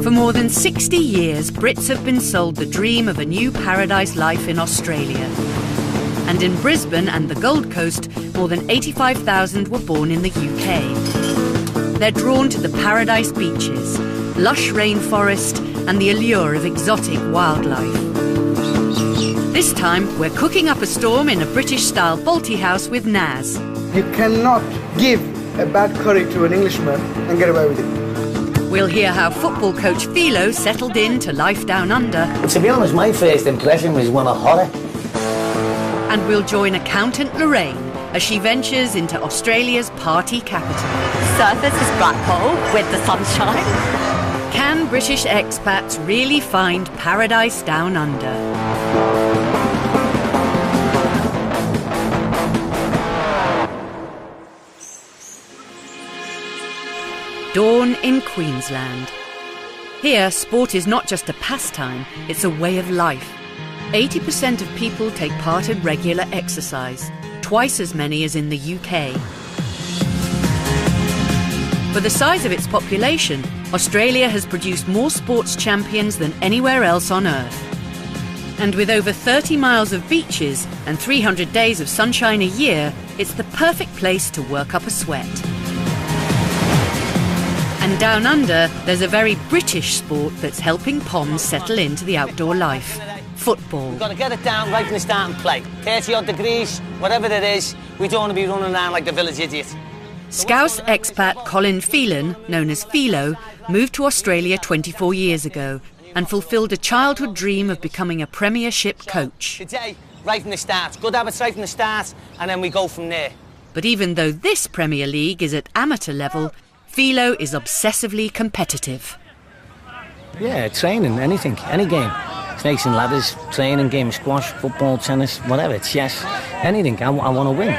For more than 60 years, Brits have been sold the dream of a new paradise life in Australia. And in Brisbane and the Gold Coast, more than 85,000 were born in the UK. They're drawn to the paradise beaches, lush rainforest, and the allure of exotic wildlife. This time, we're cooking up a storm in a British-style Balti house with Naz. You cannot give a bad curry to an Englishman and get away with it. We'll hear how football coach Philo settled in to life down under. To be honest, my first impression was one of horror. And we'll join accountant Lorraine as she ventures into Australia's party capital. Surface is black hole with the sunshine. Can British expats really find paradise down under? Dawn in Queensland. Here, sport is not just a pastime, it's a way of life. 80% of people take part in regular exercise, twice as many as in the UK. For the size of its population, Australia has produced more sports champions than anywhere else on Earth. And with over 30 miles of beaches and 300 days of sunshine a year, it's the perfect place to work up a sweat. And down under, there's a very British sport that's helping Poms settle into the outdoor life. Football. We've got to get it down right from the start and play. 30 odd degrees, whatever it is, we don't want to be running around like the village idiot. Scouse expat Colin Phelan, known as Philo, moved to Australia 24 years ago and fulfilled a childhood dream of becoming a premiership coach. Today, right from the start. Good habits right from the start, and then we go from there. But even though this Premier League is at amateur level, Philo is obsessively competitive. Yeah, training, anything, any game. Snakes and ladders, training, game of squash, football, tennis, whatever, chess, anything. I want to win.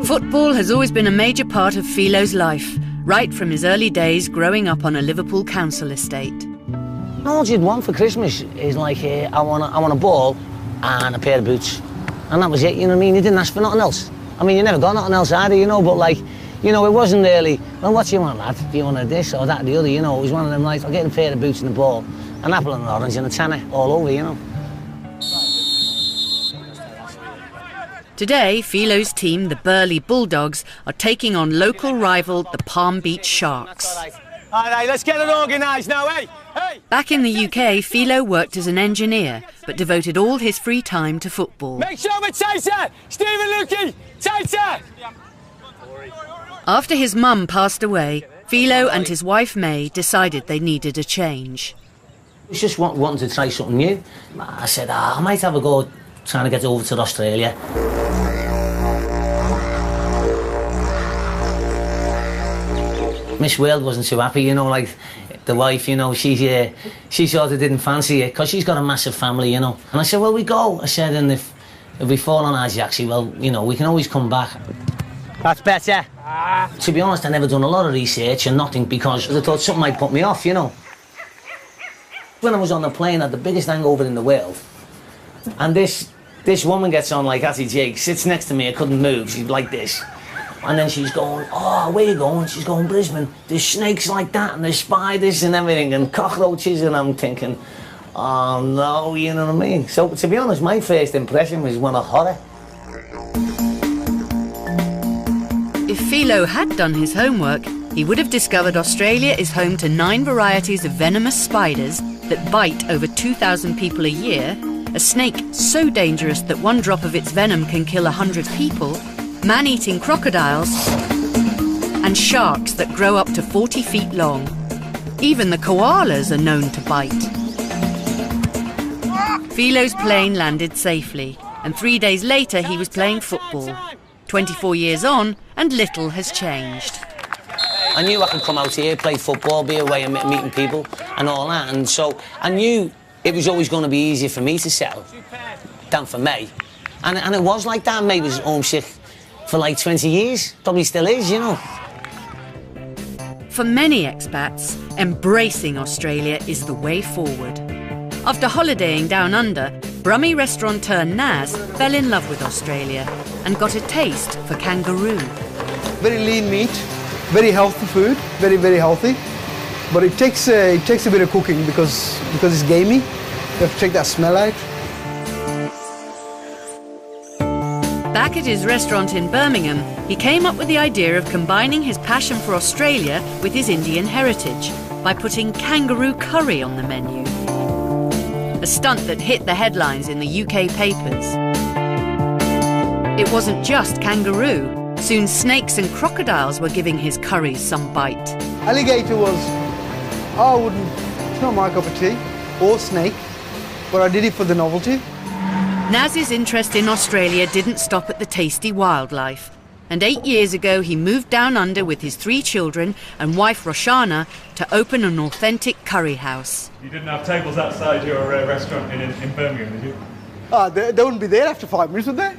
Football has always been a major part of Philo's life, right from his early days growing up on a Liverpool council estate. All you'd want for Christmas is like, I want a ball and a pair of boots. And that was it, you know what I mean? You didn't ask for nothing else. I mean, you never got nothing else either, you know, but like, you know, it wasn't really, well, what do you want, lad? Do you want this or that or the other, you know? It was one of them, like, I'll get a pair of boots and a ball, an apple and an orange and a tanner all over, you know. Today, Philo's team, the Burleigh Bulldogs, are taking on local rival, the Palm Beach Sharks. All right, let's get it organised now, hey? Hey! Back in the UK, Philo worked as an engineer, but devoted all his free time to football. Make sure we're tighter! Stephen Lukey, tighter! After his mum passed away, Philo and his wife May decided they needed a change. I was just wanting to try something new. I said, I might have a go trying to get over to Australia. Miss World wasn't too happy, you know, like the wife, you know, she sort of didn't fancy it because she's got a massive family, you know. And I said, well, we go. I said, and if we fall on our jacksy, well, you know, we can always come back. That's better. To be honest, I never done a lot of research and nothing because I thought something might put me off, you know. When I was on the plane, I had the biggest hangover in the world. And this woman gets on like Hattie Jake, sits next to me, I couldn't move, she's like this. And then she's going, oh, where you going? She's going, Brisbane. There's snakes like that and there's spiders and everything and cockroaches, and I'm thinking, oh no, you know what I mean? So to be honest, my first impression was one of horror. If Philo had done his homework, he would have discovered Australia is home to 9 varieties of venomous spiders that bite over 2,000 people a year, a snake so dangerous that one drop of its venom can kill 100 people, man-eating crocodiles, and sharks that grow up to 40 feet long. Even the koalas are known to bite. Philo's plane landed safely, and 3 days later he was playing football. 24 years on, and little has changed. I knew I could come out here, play football, be away and meeting people and all that, and so I knew it was always going to be easier for me to settle than for May. And it was like that. May was homesick for like 20 years, probably still is, you know. For many expats, embracing Australia is the way forward. After holidaying down under, Brummie restaurateur Naz fell in love with Australia and got a taste for kangaroo. Very lean meat, very healthy food, very, very healthy. But it takes a bit of cooking because it's gamey. You have to take that smell out. Back at his restaurant in Birmingham, he came up with the idea of combining his passion for Australia with his Indian heritage by putting kangaroo curry on the menu. A stunt that hit the headlines in the UK papers. It wasn't just kangaroo. Soon snakes and crocodiles were giving his curries some bite. Alligator was, it's not my cup of tea, or snake, but I did it for the novelty. Naz's interest in Australia didn't stop at the tasty wildlife. And 8 years ago, he moved down under with his 3 children and wife Roshana to open an authentic curry house. You didn't have tables outside your restaurant in Birmingham, did you? They wouldn't be there after 5 minutes, would they?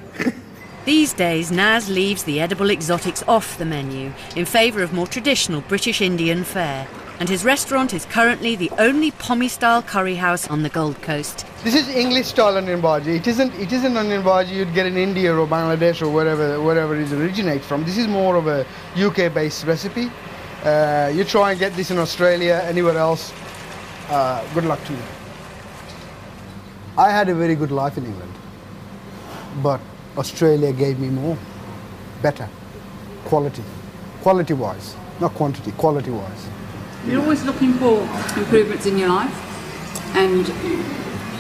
These days, Naz leaves the edible exotics off the menu in favour of more traditional British Indian fare. And his restaurant is currently the only Pommy-style curry house on the Gold Coast. This is English-style onion bhaji. It isn't onion bhaji you'd get in India or Bangladesh or wherever it originates from. This is more of a UK-based recipe. You try and get this in Australia, anywhere else, good luck to you. I had a very good life in England, but Australia gave me more, better, quality-wise, not quantity, quality-wise. You're always looking for improvements in your life, and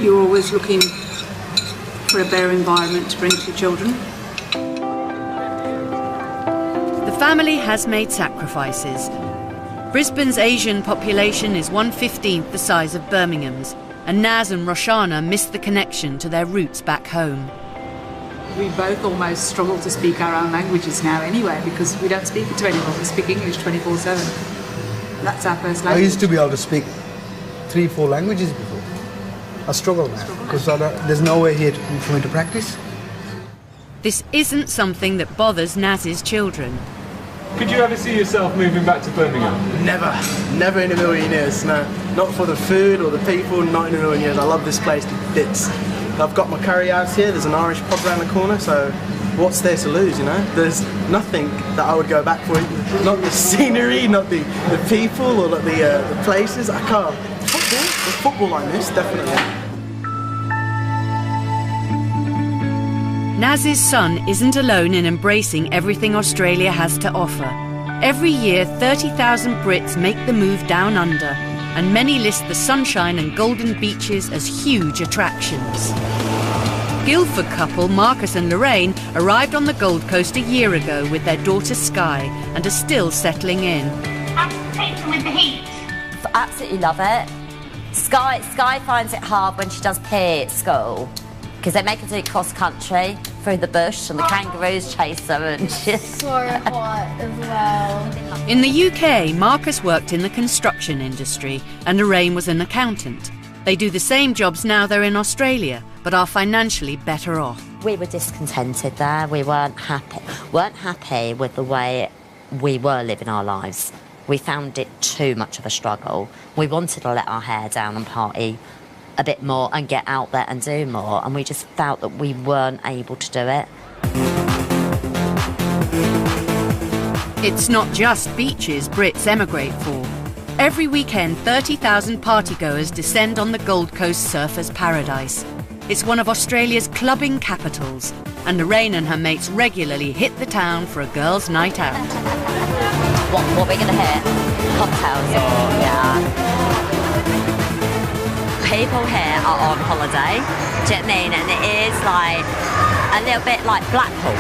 you're always looking for a better environment to bring to your children. The family has made sacrifices. Brisbane's Asian population is 1/15 the size of Birmingham's, and Naz and Roshana miss the connection to their roots back home. We both almost struggle to speak our own languages now anyway, because we don't speak it to anyone, we speak English 24/7. That's our first language. I used to be able to speak 3-4 languages before. I struggle now because there's nowhere here for me to practice. This isn't something that bothers Naz's children. Could you ever see yourself moving back to Birmingham? Never in a million years, no. Not for the food or the people, not in a million years. I love this place to bits. I've got my curry house here, there's an Irish pub around the corner, so what's there to lose, you know? There's nothing that I would go back for. Not the scenery, not the people, or not the places. I can't. Football like this, definitely. Naz's son isn't alone in embracing everything Australia has to offer. Every year, 30,000 Brits make the move down under, and many list the sunshine and golden beaches as huge attractions. Guildford couple Marcus and Lorraine arrived on the Gold Coast a year ago with their daughter Sky and are still settling in. With the heat. Absolutely love it. Sky finds it hard when she does PE at school because they make her do it cross country through the bush and the kangaroos chase her and shit. So hot as well. In the UK, Marcus worked in the construction industry and Lorraine was an accountant. They do the same jobs now they're in Australia, but are financially better off. We were discontented there. We weren't happy with the way we were living our lives. We found it too much of a struggle. We wanted to let our hair down and party a bit more and get out there and do more, and we just felt that we weren't able to do it. It's not just beaches Brits emigrate for. Every weekend, 30,000 partygoers descend on the Gold Coast surfers' paradise. It's one of Australia's clubbing capitals, and Lorraine and her mates regularly hit the town for a girls' night out. What are we going to hit? Cocktails or, yeah. People here are on holiday, do you know what I mean? And it is like a little bit like Blackpool.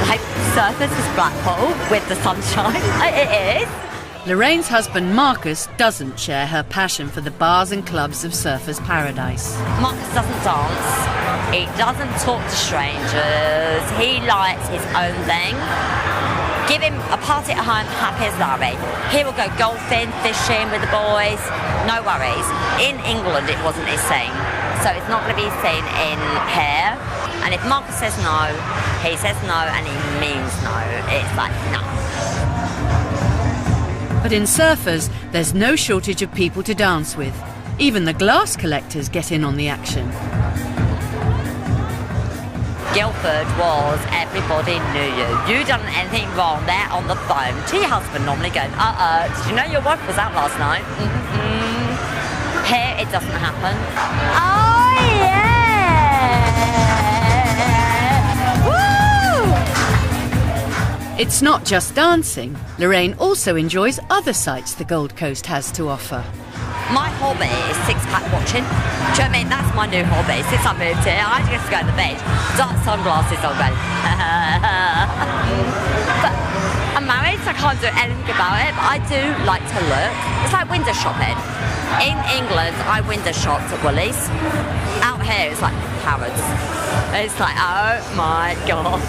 Like surfers is Blackpool with the sunshine. It is. Lorraine's husband Marcus doesn't share her passion for the bars and clubs of surfers' paradise. Marcus doesn't dance, he doesn't talk to strangers, he likes his own thing. Give him a party at home, happy as Larry. He will go golfing, fishing with the boys, no worries. In England it wasn't his scene, so it's not going to be seen in here. And if Marcus says no, he says no and he means no. It's like, no. But in surfers, there's no shortage of people to dance with. Even the glass collectors get in on the action. Guildford was everybody knew you. You done anything wrong, they're on the phone to your husband normally going, did you know your wife was out last night? Here it doesn't happen. Oh yeah! Woo! It's not just dancing. Lorraine also enjoys other sights the Gold Coast has to offer. My hobby is six-pack watching. Do you know what I mean? That's my new hobby. Since I moved here, I just go to the beach, dark sunglasses on, ready. But I'm married, so I can't do anything about it, but I do like to look. It's like window shopping. In England, I window shopped at Woolies. Out here, it's like Harrods. It's like, oh my God.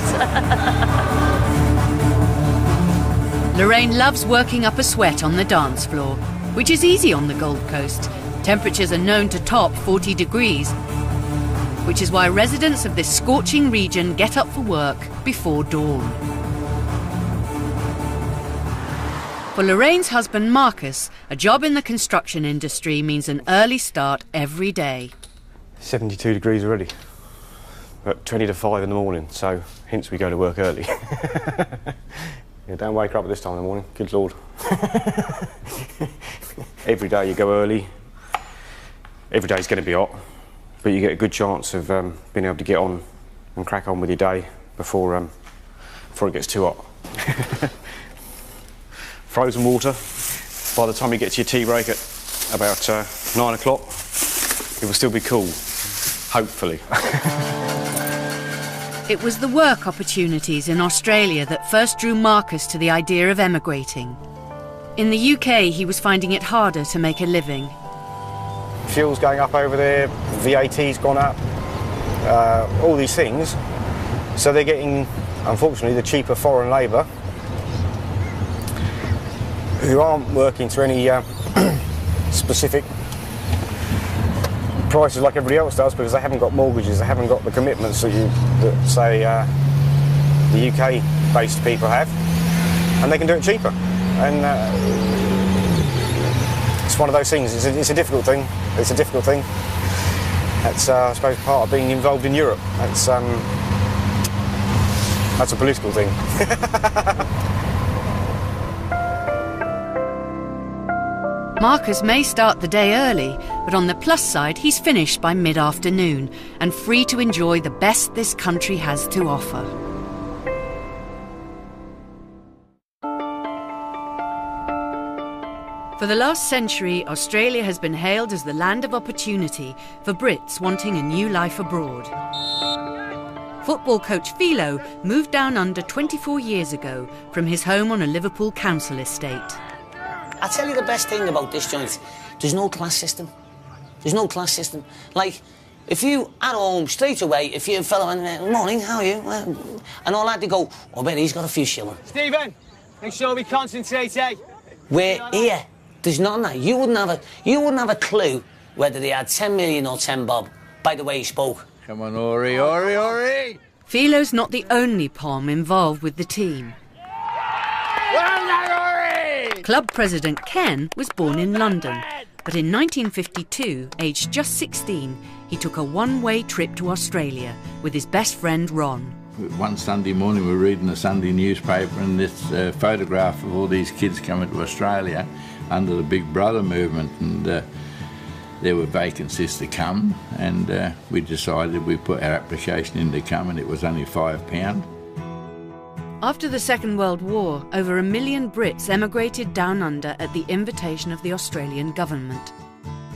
Lorraine loves working up a sweat on the dance floor, which is easy on the Gold Coast. Temperatures are known to top 40 degrees, which is why residents of this scorching region get up for work before dawn. For Lorraine's husband Marcus, a job in the construction industry means an early start every day. 72 degrees already, at 20 to 5 in the morning, so hence we go to work early. Yeah, don't wake her up at this time in the morning, good Lord. Every day you go early, every day's going to be hot, but you get a good chance of being able to get on and crack on with your day before it gets too hot. Frozen water, by the time you get to your tea break at about 9 o'clock, it will still be cool, hopefully. It was the work opportunities in Australia that first drew Marcus to the idea of emigrating. In the UK, he was finding it harder to make a living. Fuel's going up over there, VAT's gone up, all these things. So they're getting, unfortunately, the cheaper foreign labour who aren't working to any specific prices like everybody else does, because they haven't got mortgages, they haven't got the commitments that say the UK-based people have, and they can do it cheaper. And it's one of those things. It's a difficult thing. It's a difficult thing. That's I suppose part of being involved in Europe. That's a political thing. Marcus may start the day early, but on the plus side, he's finished by mid-afternoon and free to enjoy the best this country has to offer. For the last century, Australia has been hailed as the land of opportunity for Brits wanting a new life abroad. Football coach Philo moved down under 24 years ago from his home on a Liverpool council estate. I'll tell you the best thing about this joint. There's no class system. There's no class system. Like, if you, at home, straight away, if you're a fellow and morning, how are you? And all that, they go, I bet he's got a few shilling. Stephen, make sure we concentrate, eh? We're here. There's none of that. You wouldn't have a clue whether they had 10 million or 10 bob by the way he spoke. Come on, Ori, Ori, Ori! Philo's not the only Pom involved with the team. Well done, Ori! Club president Ken was born in London, but in 1952, aged just 16, he took a one-way trip to Australia with his best friend Ron. One Sunday morning we were reading the Sunday newspaper and this photograph of all these kids coming to Australia under the Big Brother movement, and there were vacancies to come, and we decided we'd put our application in to come, and it was only £5. After the Second World War, over 1 million Brits emigrated down under at the invitation of the Australian government.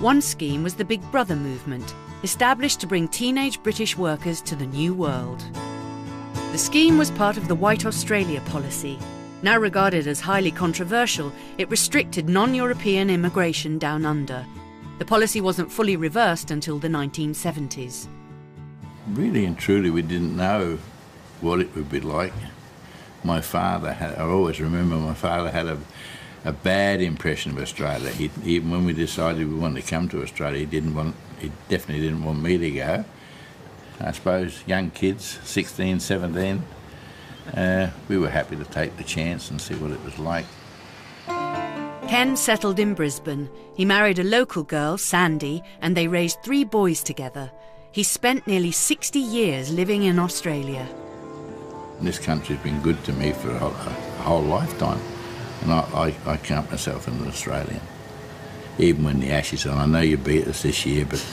One scheme was the Big Brother movement, established to bring teenage British workers to the New World. The scheme was part of the White Australia policy. Now regarded as highly controversial, it restricted non-European immigration down under. The policy wasn't fully reversed until the 1970s. Really and truly, we didn't know what it would be like. My father had, I always remember my father had a bad impression of Australia. Even when we decided we wanted to come to Australia, he definitely didn't want me to go. I suppose young kids, 16, 17, we were happy to take the chance and see what it was like. Ken settled in Brisbane. He married a local girl, Sandy, and they raised 3 boys together. he spent nearly 60 years living in Australia. This country's been good to me for a whole lifetime, and I count myself as an Australian. Even when the Ashes are on, I know you beat us this year, but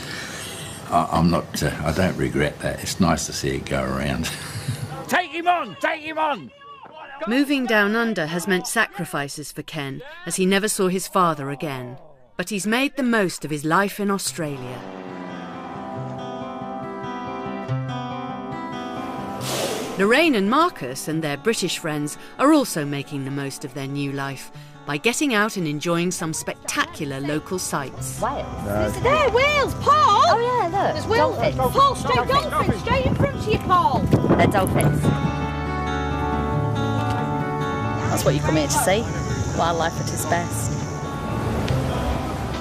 I'm not. I don't regret that. It's nice to see it go around. Take him on! Take him on! Moving down under has meant sacrifices for Ken, as he never saw his father again. But he's made the most of his life in Australia. Lorraine and Marcus and their British friends are also making the most of their new life by getting out and enjoying some spectacular local sights. Wales. There, Wales, Paul! Oh yeah, look. There's Wales. Dolphins. Paul, straight dolphins, straight in front of you, Paul. They're dolphins. That's what you come here to see. Wildlife at its best.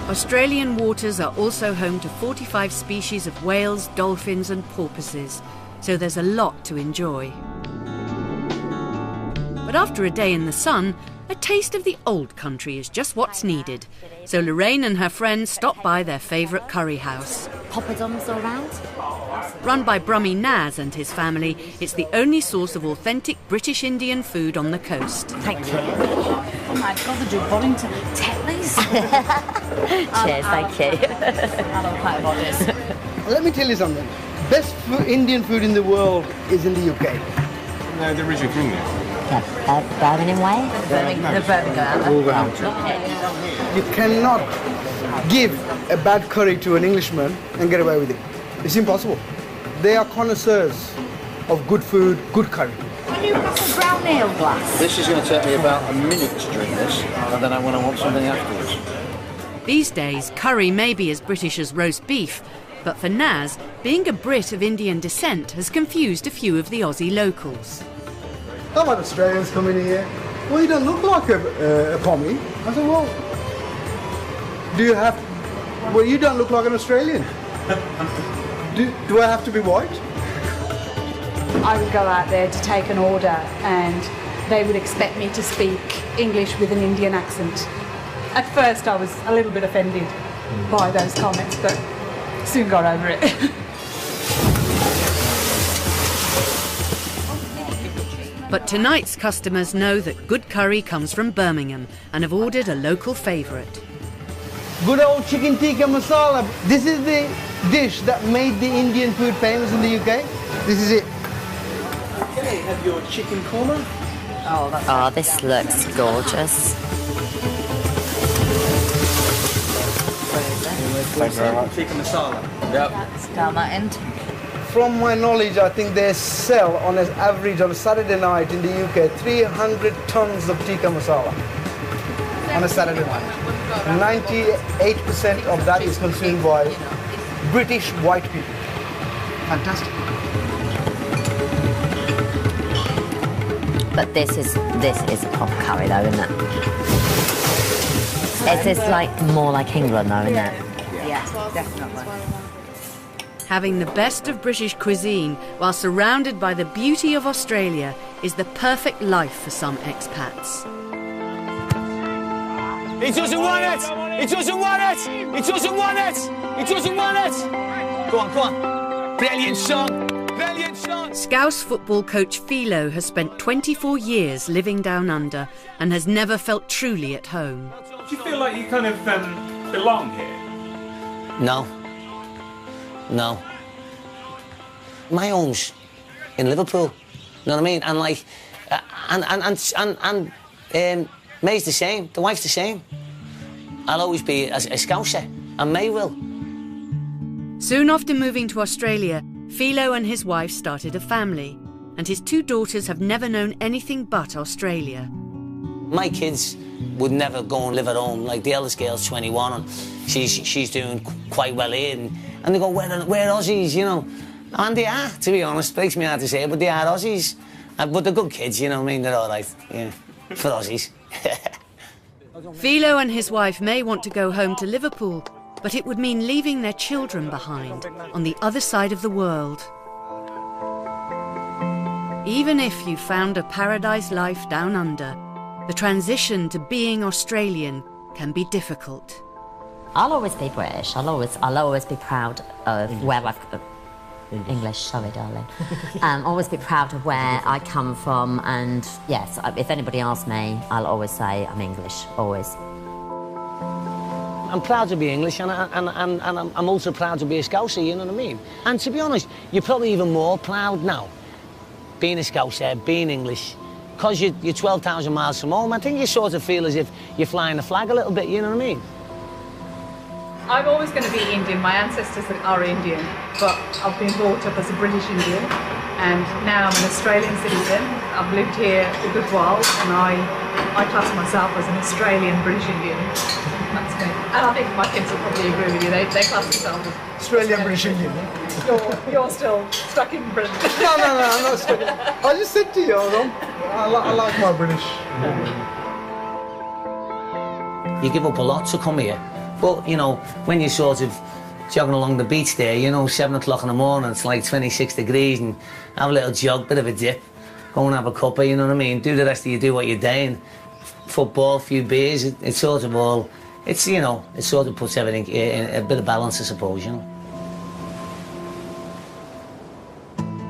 Australian waters are also home to 45 species of whales, dolphins and porpoises, so there's a lot to enjoy. But after a day in the sun, a taste of the old country is just what's needed. So Lorraine and her friends stop by their favourite curry house. Poppadoms are around. Run by Brummy Naz and his family, it's the only source of authentic British Indian food on the coast. Thank you. Oh my God, they do Bollington. Tetley's. Cheers, thank you. I love pie bodies. Let me tell you something. Best Indian food in the world is in the UK. No, they're originally from there. Birmingham way? The Birmingham. You cannot give a bad curry to an Englishman and get away with it. It's impossible. They are connoisseurs of good food, good curry. Can you pass a brown ale glass? This is going to take me about a minute to drink this, and then I want something afterwards. These days, curry may be as British as roast beef, but for Naz, being a Brit of Indian descent has confused a few of the Aussie locals. How about Australians coming here? Well, you don't look like a Pommy. I said, well, well, you don't look like an Australian. Do I have to be white? I would go out there to take an order and they would expect me to speak English with an Indian accent. At first I was a little bit offended by those comments, but soon got over it. But tonight's customers know that good curry comes from Birmingham and have ordered a local favourite. Good old chicken tikka masala. This is the dish that made the Indian food famous in the UK. This is it. Okay, have your chicken korma. Oh, this looks gorgeous. Thank you very much. Tikka masala. Yep. That's down that end. From my knowledge, I think they sell on an average on a Saturday night in the UK 300 tons of tikka masala on a Saturday night. 98% of that is consumed by British white people. Fantastic. But this is a proper curry though, isn't it? Is this like more like England though, isn't it? Yeah, definitely. Having the best of British cuisine while surrounded by the beauty of Australia is the perfect life for some expats. He doesn't want it! He doesn't want it! He doesn't want it! He doesn't want it! Go on, go on. Brilliant shot! Brilliant shot! Scouse football coach Philo has spent 24 years living down under and has never felt truly at home. Do you feel like you kind of belong here? No. No. My home's in Liverpool. You know what I mean? And like, May's the same. The wife's the same. I'll always be a Scouser, and May will. Soon after moving to Australia, Philo and his wife started a family, and his two daughters have never known anything but Australia. My kids would never go and live at home. Like the eldest girl's 21, and she's doing quite well here, and they go, we're Aussies, you know. And they are, to be honest. Breaks me hard to say, but they are Aussies. But they're good kids, you know what I mean? They're all right, yeah, for Aussies. Philo and his wife may want to go home to Liverpool, but it would mean leaving their children behind on the other side of the world. Even if you found a paradise life down under, the transition to being Australian can be difficult. I'll always be British. I'll always be proud of where I've English, sorry, darling. Always be proud of where I come from, and yes, if anybody asks me, I'll always say I'm English, always. I'm proud to be English, and I'm also proud to be a Scouser, you know what I mean? And to be honest, you're probably even more proud now, being a Scouser, being English, because you're 12,000 miles from home. I think you sort of feel as if you're flying the flag a little bit, you know what I mean? I'm always going to be Indian. My ancestors are Indian, but I've been brought up as a British Indian, and now I'm an Australian citizen. I've lived here a good while, and I class myself as an Australian British Indian. That's me. And I think my kids will probably agree with you. They class themselves as Australian British Indian. You're still stuck in Britain. No, I'm not stuck. I just said to you, I like my British. You give up a lot to come here. But, you know, when you're sort of jogging along the beach there, you know, 7 o'clock in the morning, it's like 26 degrees, and have a little jog, bit of a dip, go and have a cuppa, you know what I mean? Do the rest of you do what you're doing. Football, a few beers, it's sort of all, it's, you know, it sort of puts everything in a bit of balance, I suppose, you know.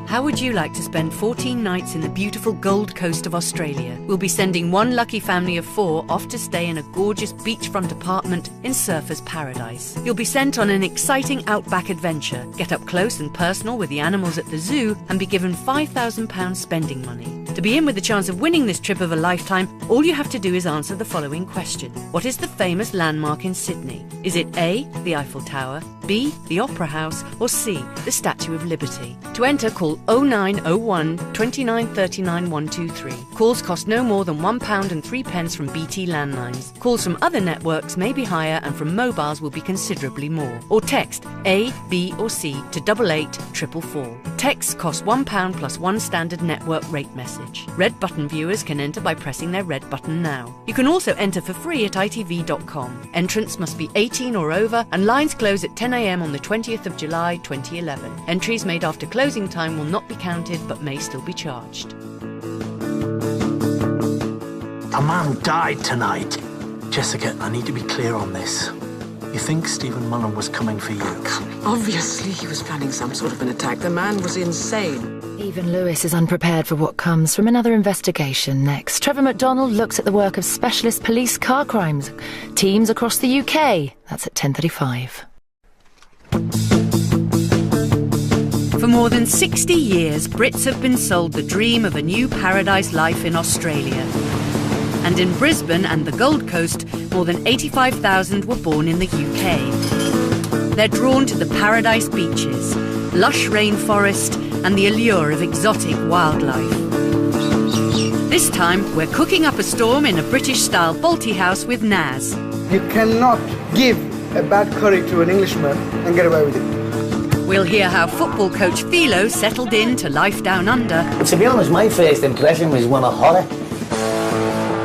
How would you like to spend 14 nights in the beautiful Gold Coast of Australia? We'll be sending one lucky family of 4 off to stay in a gorgeous beachfront apartment in Surfers Paradise. You'll be sent on an exciting outback adventure, get up close and personal with the animals at the zoo, and be given £5,000 spending money. To be in with the chance of winning this trip of a lifetime, all you have to do is answer the following question. What is the famous landmark in Sydney? Is it A, the Eiffel Tower, B, the Opera House, or C, the Statue of Liberty? To enter, call 0901 29 39 123. Calls cost no more than £1.03 from BT landlines. Calls from other networks may be higher, and from mobiles will be considerably more. Or text A, B or C to 88444. Texts cost £1 plus 1 standard network rate message. Red button viewers can enter by pressing their red button now. You can also enter for free at itv.com. Entrance must be 18 or over, and lines close at 10 a.m. on the 20th of July 2011. Entries made after closing time will not be counted but may still be charged. A man died tonight. Jessica, I need to be clear on this. You think Stephen Mullen was coming for you? Obviously, he was planning some sort of an attack. The man was insane. Even Lewis is unprepared for what comes from another investigation next. Trevor McDonald looks at the work of specialist police car crimes teams across the UK. That's at 10:35. For more than 60 years, Brits have been sold the dream of a new paradise life in Australia. And in Brisbane and the Gold Coast, more than 85,000 were born in the UK. They're drawn to the paradise beaches, lush rainforest, and the allure of exotic wildlife. This time, we're cooking up a storm in a British-style Balti house with Naz. You cannot give a bad curry to an Englishman and get away with it. We'll hear how football coach Philo settled in to life down under. To be honest, my first impression was one of horror.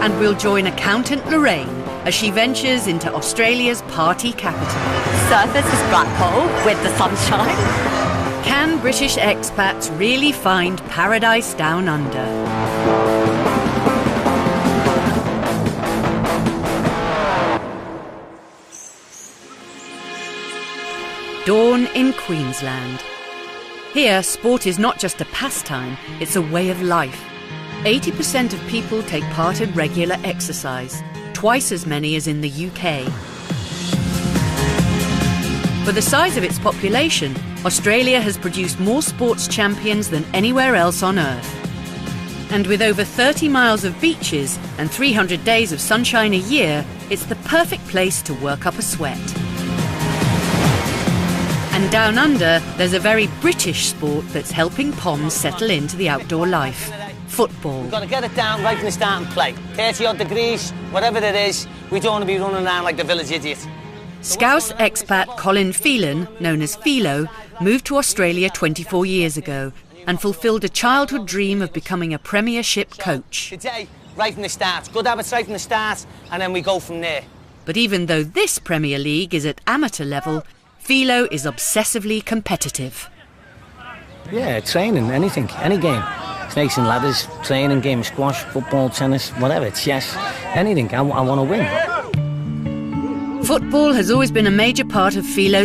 And we'll join accountant Lorraine as she ventures into Australia's party capital. Surfers is Blackpool with the sunshine. Can British expats really find paradise down under? Dawn in Queensland. Here, sport is not just a pastime, it's a way of life. 80% of people take part in regular exercise, twice as many as in the UK. For the size of its population, Australia has produced more sports champions than anywhere else on Earth. And with over 30 miles of beaches and 300 days of sunshine a year, it's the perfect place to work up a sweat. And down under, there's a very British sport that's helping Poms settle into the outdoor life. Football. We've got to get it down right from the start and play. 30 odd degrees, whatever it is, we don't want to be running around like the village idiot. Scouse expat Colin Phelan, known as Philo, moved to Australia 24 years ago and fulfilled a childhood dream of becoming a premiership coach. Today, right from the start. Good habits right from the start, and then we go from there. But even though this Premier League is at amateur level, Philo is obsessively competitive. Yeah, training, anything, any game. Snakes and ladders, training, game of squash, football, tennis, whatever, chess, anything. I want to win. Football has always been a major part of Philo's